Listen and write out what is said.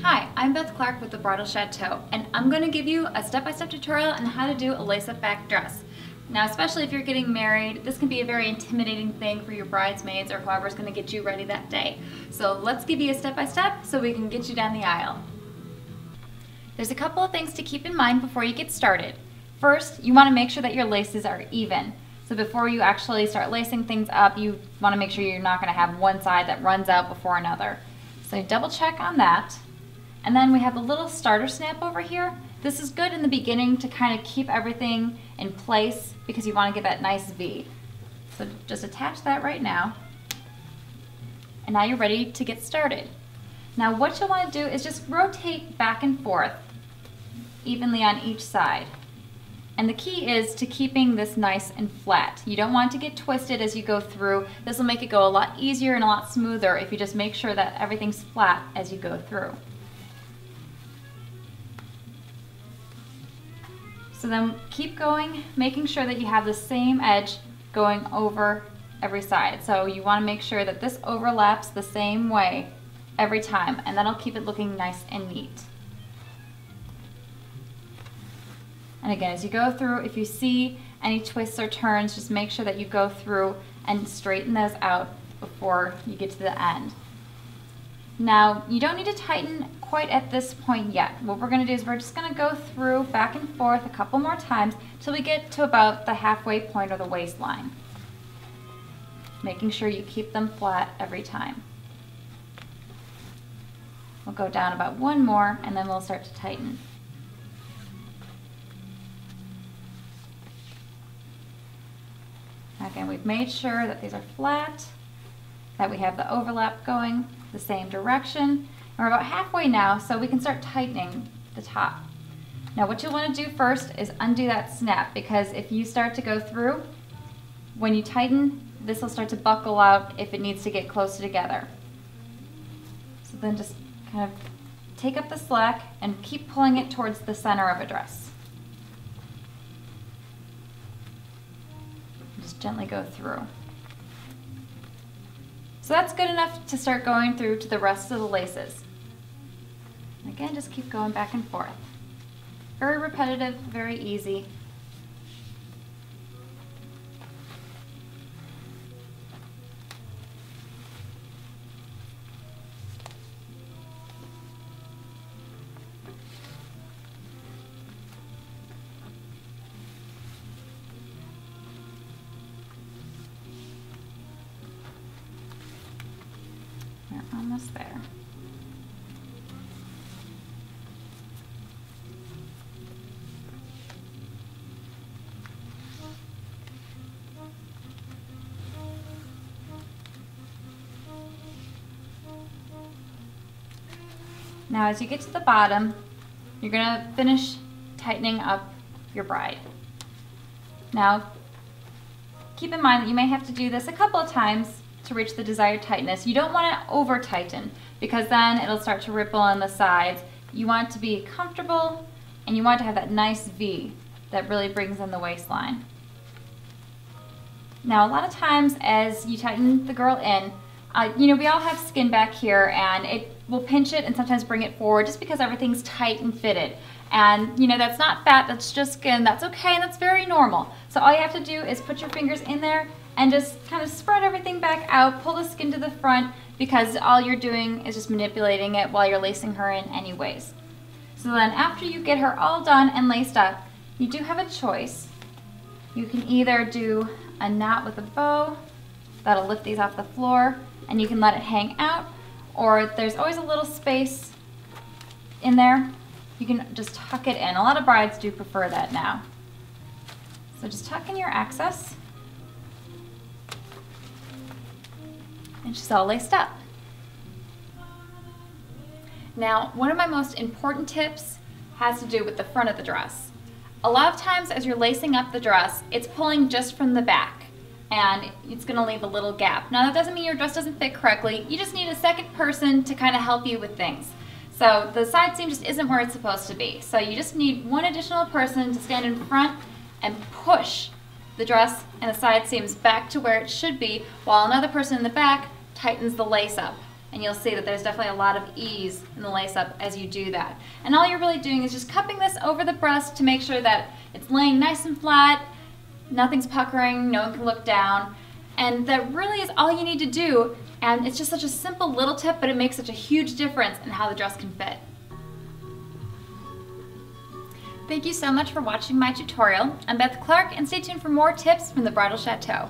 Hi, I'm Beth Clark with the Bridal Chateau, and I'm going to give you a step-by-step tutorial on how to do a lace-up back dress. Now, especially if you're getting married, this can be a very intimidating thing for your bridesmaids or whoever's going to get you ready that day. So let's give you a step-by-step so we can get you down the aisle. There's a couple of things to keep in mind before you get started. First, you want to make sure that your laces are even. So before you actually start lacing things up, you want to make sure you're not going to have one side that runs out before another. So double check on that. And then we have a little starter snap over here. This is good in the beginning to kind of keep everything in place because you want to get that nice V. So just attach that right now. And now you're ready to get started. Now what you'll want to do is just rotate back and forth evenly on each side. And the key is to keeping this nice and flat. You don't want it to get twisted as you go through. This will make it go a lot easier and a lot smoother if you just make sure that everything's flat as you go through. So then keep going, making sure that you have the same edge going over every side. So you want to make sure that this overlaps the same way every time, and that'll keep it looking nice and neat. And again, as you go through, if you see any twists or turns, just make sure that you go through and straighten those out before you get to the end. Now, you don't need to tighten quite at this point yet. What we're going to do is we're just going to go through back and forth a couple more times till we get to about the halfway point or the waistline. Making sure you keep them flat every time. We'll go down about one more and then we'll start to tighten. Again, we've made sure that these are flat, that we have the overlap going the same direction. We're about halfway now, so we can start tightening the top. Now what you'll want to do first is undo that snap, because if you start to go through, when you tighten, this will start to buckle out if it needs to get closer together. So then just kind of take up the slack and keep pulling it towards the center of a dress. Just gently go through. So that's good enough to start going through to the rest of the laces. And again, just keep going back and forth. Very repetitive, very easy. We're almost there. Now as you get to the bottom, you're going to finish tightening up your bride. Now keep in mind that you may have to do this a couple of times to reach the desired tightness. You don't want to over tighten because then it'll start to ripple on the sides. You want it to be comfortable and you want to have that nice V that really brings in the waistline. Now a lot of times as you tighten the girl in, we all have skin back here and it will pinch it and sometimes bring it forward just because everything's tight and fitted. And that's not fat, that's just skin, that's okay, and that's very normal. So all you have to do is put your fingers in there and just kind of spread everything back out, pull the skin to the front, because all you're doing is just manipulating it while you're lacing her in anyways. So then after you get her all done and laced up, you do have a choice. You can either do a knot with a bow, that'll lift these off the floor, and you can let it hang out, or there's always a little space in there. You can just tuck it in. A lot of brides do prefer that now. So just tuck in your excess. And she's all laced up. Now, one of my most important tips has to do with the front of the dress. A lot of times as you're lacing up the dress, it's pulling just from the back and it's going to leave a little gap. Now that doesn't mean your dress doesn't fit correctly, you just need a second person to kind of help you with things. So the side seam just isn't where it's supposed to be. So you just need one additional person to stand in front and push the dress and the side seams back to where it should be, while another person in the back tightens the lace up. and you'll see that there's definitely a lot of ease in the lace up as you do that. And all you're really doing is just cupping this over the breast to make sure that it's laying nice and flat, nothing's puckering, no one can look down, and that really is all you need to do. And it's just such a simple little tip, but it makes such a huge difference in how the dress can fit. Thank you so much for watching my tutorial. I'm Beth Clark, and stay tuned for more tips from the Bridal Chateau.